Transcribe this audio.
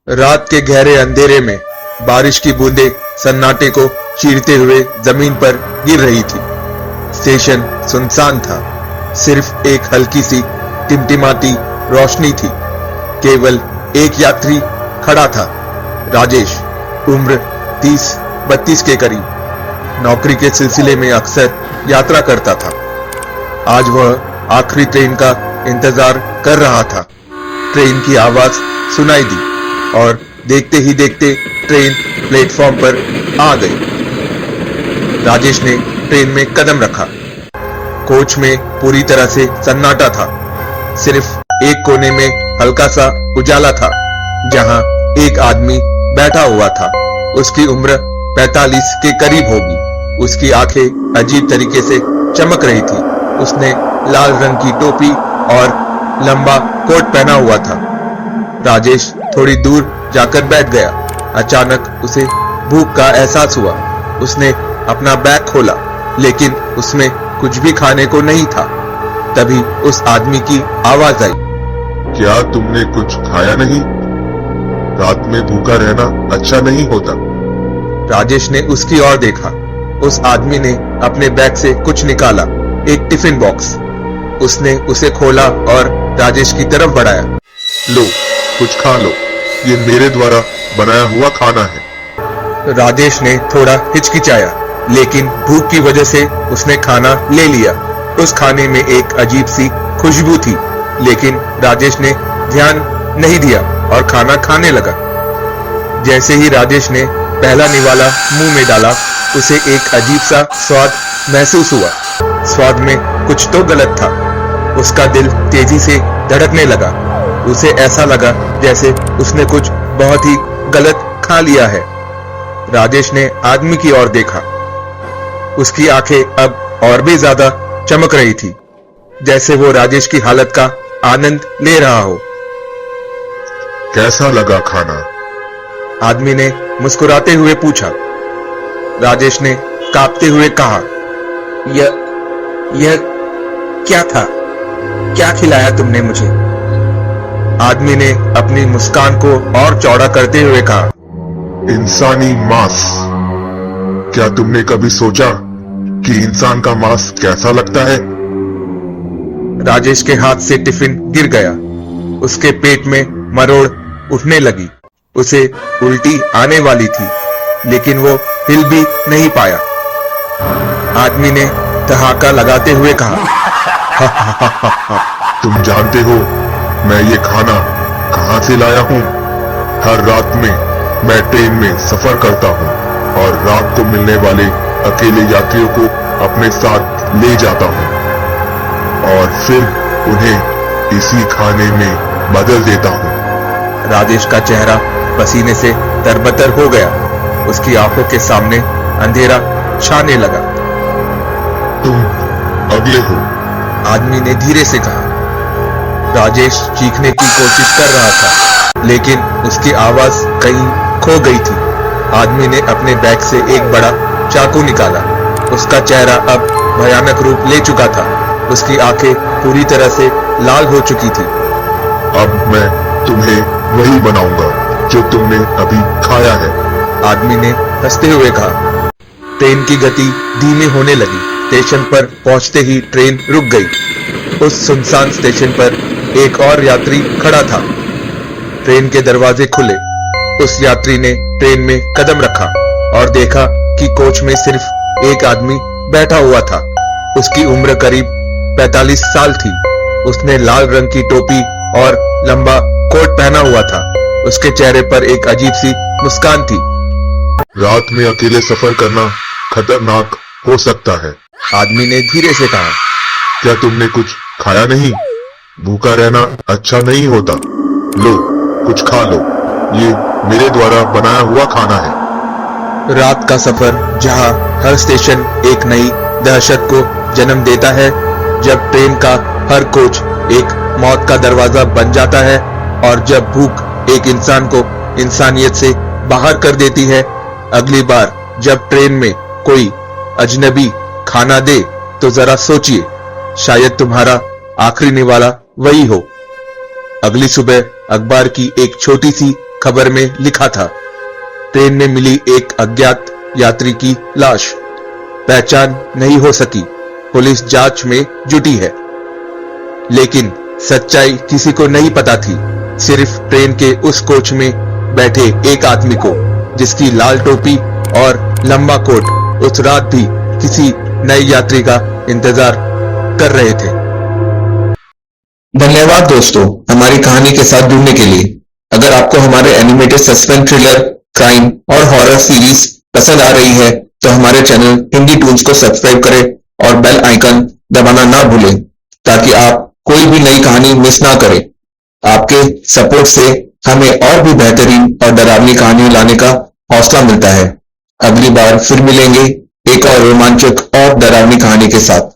रात के गहरे अंधेरे में बारिश की बूंदें सन्नाटे को चीरते हुए जमीन पर गिर रही थी। स्टेशन सुनसान था। सिर्फ एक हल्की सी टिमटिमाती रोशनी थी। केवल एक यात्री खड़ा था, राजेश, उम्र 30-32 के करीब। नौकरी के सिलसिले में अक्सर यात्रा करता था। आज वह आखिरी ट्रेन का इंतजार कर रहा था। ट्रेन की आवाज सुनाई दी और देखते ही देखते ट्रेन प्लेटफॉर्म पर आ गई। राजेश ने ट्रेन में कदम रखा। कोच में पूरी तरह से सन्नाटा था। सिर्फ एक कोने में हल्का सा उजाला था, जहां एक आदमी बैठा हुआ था। उसकी उम्र 45 के करीब होगी। उसकी आंखें अजीब तरीके से चमक रही थी। उसने लाल रंग की टोपी और लंबा कोट पहना हुआ था। राजेश थोड़ी दूर जाकर बैठ गया। अचानक उसे भूख का एहसास हुआ। उसने अपना बैग खोला, लेकिन उसमें कुछ भी खाने को नहीं था। तभी उस आदमी की आवाज आई, क्या तुमने कुछ खाया नहीं? रात में भूखा रहना अच्छा नहीं होता। राजेश ने उसकी ओर देखा। उस आदमी ने अपने बैग से कुछ निकाला, एक टिफिन बॉक्स। उसने उसे खोला और राजेश की तरफ बढ़ाया। लो, कुछ खा लो, ये मेरे द्वारा बनाया हुआ खाना है। राजेश ने थोड़ा हिचकिचाया, लेकिन भूख की वजह से उसने खाना ले लिया। उस खाने में एक अजीब सी खुशबू थी, लेकिन राजेश ने ध्यान नहीं दिया और खाना खाने लगा। जैसे ही राजेश ने पहला निवाला मुंह में डाला, उसे एक अजीब सा स्वाद महसूस हुआ। स्वाद में कुछ तो गलत था। उसका दिल तेजी से धड़कने लगा। उसे ऐसा लगा जैसे उसने कुछ बहुत ही गलत खा लिया है। राजेश ने आदमी की ओर देखा। उसकी आंखें अब और भी ज्यादा चमक रही थी, जैसे वो राजेश की हालत का आनंद ले रहा हो। कैसा लगा खाना? आदमी ने मुस्कुराते हुए पूछा। राजेश ने कांपते हुए कहा, यह क्या था? क्या खिलाया तुमने मुझे? आदमी ने अपनी मुस्कान को और चौड़ा करते हुए कहा, इंसानी मांस। क्या तुमने कभी सोचा कि इंसान का मांस कैसा लगता है? राजेश के हाथ से टिफिन गिर गया। उसके पेट में मरोड़ उठने लगी। उसे उल्टी आने वाली थी, लेकिन वो हिल भी नहीं पाया। आदमी ने ठहाका लगाते हुए कहा, तुम जानते हो मैं ये खाना कहां से लाया हूं? हर रात में मैं ट्रेन में सफर करता हूं और रात को मिलने वाले अकेले यात्रियों को अपने साथ ले जाता हूं और फिर उन्हें इसी खाने में बदल देता हूं। राजेश का चेहरा पसीने से तरबतर हो गया। उसकी आंखों के सामने अंधेरा छाने लगा। तुम अगले हो, आदमी ने धीरे से कहा। राजेश चीखने की कोशिश कर रहा था, लेकिन उसकी आवाज कहीं खो गई थी। आदमी ने अपने बैग से एक बड़ा चाकू निकाला। उसका चेहरा अब भयानक रूप ले चुका था। उसकी आंखें पूरी तरह से लाल हो चुकी थी। अब मैं तुम्हें वही बनाऊंगा जो तुमने अभी खाया है, आदमी ने हंसते हुए कहा। ट्रेन की गति धीमी होने लगी। स्टेशन पर पहुंचते ही ट्रेन रुक गई। उस सुनसान स्टेशन पर एक और यात्री खड़ा था। ट्रेन के दरवाजे खुले। उस यात्री ने ट्रेन में कदम रखा और देखा कि कोच में सिर्फ एक आदमी बैठा हुआ था। उसकी उम्र करीब 45 साल थी। उसने लाल रंग की टोपी और लंबा कोट पहना हुआ था। उसके चेहरे पर एक अजीब सी मुस्कान थी। रात में अकेले सफर करना खतरनाक हो सकता है, आदमी ने धीरे से कहा। क्या तुमने कुछ खाया नहीं? भूखा रहना अच्छा नहीं होता। लो, कुछ खा लो, ये मेरे द्वारा बनाया हुआ खाना है। रात का सफर, जहां हर स्टेशन एक नई दहशत को जन्म देता है। जब ट्रेन का हर कोच एक मौत का दरवाजा बन जाता है और जब भूख एक इंसान को इंसानियत से बाहर कर देती है। अगली बार जब ट्रेन में कोई अजनबी खाना दे तो जरा सोचिए, शायद तुम्हारा आखिरी निवाला वही हो। अगली सुबह अखबार की एक छोटी सी खबर में लिखा था। ट्रेन में मिली एक अज्ञात यात्री की लाश, पहचान नहीं हो सकी, पुलिस जांच में जुटी है। लेकिन सच्चाई किसी को नहीं पता थी, सिर्फ ट्रेन के उस कोच में बैठे एक आदमी को, जिसकी लाल टोपी और लंबा कोट उस रात भी किसी नए यात्री का इंतजार कर रहे थे। धन्यवाद दोस्तों, हमारी कहानी के साथ जुड़ने के लिए। अगर आपको हमारे एनिमेटेड सस्पेंस थ्रिलर, क्राइम और हॉरर सीरीज पसंद आ रही है तो हमारे चैनल हिंदी टून्स को सब्सक्राइब करें और बेल आइकन दबाना ना भूलें, ताकि आप कोई भी नई कहानी मिस ना करें। आपके सपोर्ट से हमें और भी बेहतरीन और डरावनी कहानियां लाने का हौसला मिलता है। अगली बार फिर मिलेंगे एक और रोमांचक और डरावनी कहानी के साथ।